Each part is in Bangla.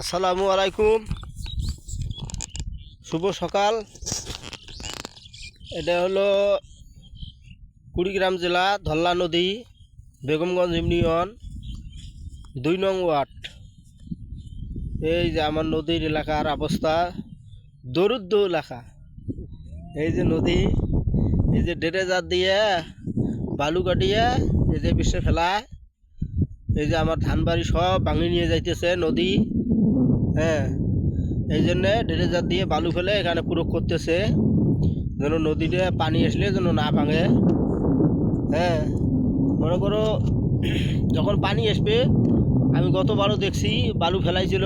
আসসালামু আলাইকুম, শুভ সকাল। এটা হলো কুড়িগ্রাম জেলা ধল্লা নদী, বেগমগঞ্জ ইউনিয়ন, 2 নং ওয়ার্ড। এই যে আমার নদীর এলাকার অবস্থা, দরুদ্দ এলাকা। এই যে নদী, এই যে ডেটে জাত দিয়ে বালু কাটিয়ে এই যে বিশ্বে ফেলায়। এই যে আমার ধান বাড়ি সব ভাঙি নিয়ে যাইতেছে নদী। হ্যাঁ, এই জন্যে ডেটে জাত দিয়ে বালু ফেলে এখানে প্রয়োগ করতেছে, যেন নদীতে পানি আসলে যেন না ভাঙে। হ্যাঁ, মনে করো যখন পানি আসবে, আমি গতবারও দেখছি বালু ফেলাইছিল।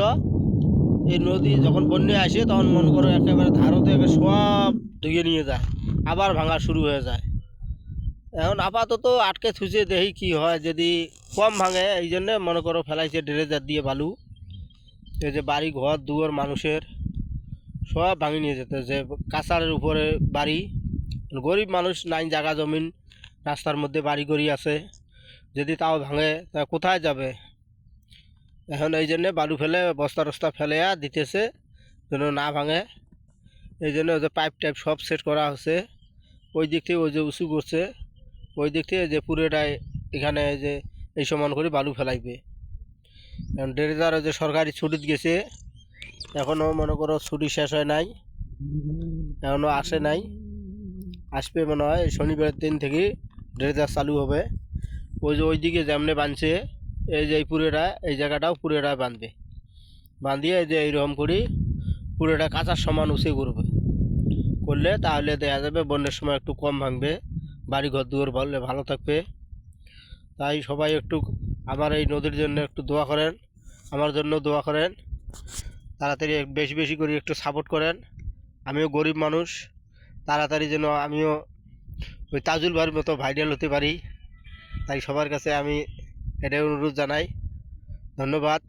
এই নদী যখন বন্যা আসে তখন মনে করো একেবারে ধারো থেকে সব ধুয়ে নিয়ে যায়, আবার ভাঙা শুরু হয়ে যায়। এখন আপাতত আটকে থুইছে, দেখি কি হয়, যদি কম ভাঙে এই জন্যে মনে করো ফেলাইছে ড্রেজার দিয়ে বালু। এই যে বাড়ি ঘর দুয়ার মানুষের সব ভাঙি নিয়ে যেতে, যে কাঁচারের উপরে বাড়ি, গরিব মানুষ নাই, জায়গা জমিন রাস্তার মধ্যে বাড়ি করি আছে, যদি তাও ভাঙে তা কোথায় যাবে। এখন এই জন্যে বালু ফেলে বস্তা টস্তা ফেলে দিতেছে যেন না ভাঙে। এই জন্য ওই যে পাইপ টাইপ সব সেট করা হচ্ছে। ওই দিক থেকে ওই যে উঁচু করছে, ওই দিক থেকে যে পুরোটাই এখানে যে এই সমান করে বালু ফেলাইবে। এখন ড্রেজার যে সরকারি ছুটিতে গেছে, এখনও মনে করো ছুটি শেষ হয় নাই, এখনও আসে নাই। আসবে মনে হয় শনিবারের দিন থেকে ড্রেজার চালু হবে। ওই যে ওইদিকে যেমনে বাঁধছে, এই যে এই পুরোটা এই জায়গাটাও পুরোটা বাঁধবে, বাঁধিয়ে এই যে এইরকম করি পুরোটা কাঁচার সমান উঁচু করবে, করলে তাহলে দেখা যাবে বন্যার সময় একটু কম ভাঙবে, বাড়ি ঘর দুয়ার বললে ভালো থাকবে। তাই সবাই একটু আমার এই নদীর জন্য একটু দোয়া করেন, আমার জন্য দোয়া করেন, তাড়াতাড়ি বেশি বেশি করে একটু সাপোর্ট করেন। আমিও গরিব মানুষ, তাড়াতাড়ি যেন আমিও ওই তাজুল ভাইয়ের মতো ভাইরাল হতে পারি, তাই সবার কাছে আমি এটাই অনুরোধ জানাই। ধন্যবাদ।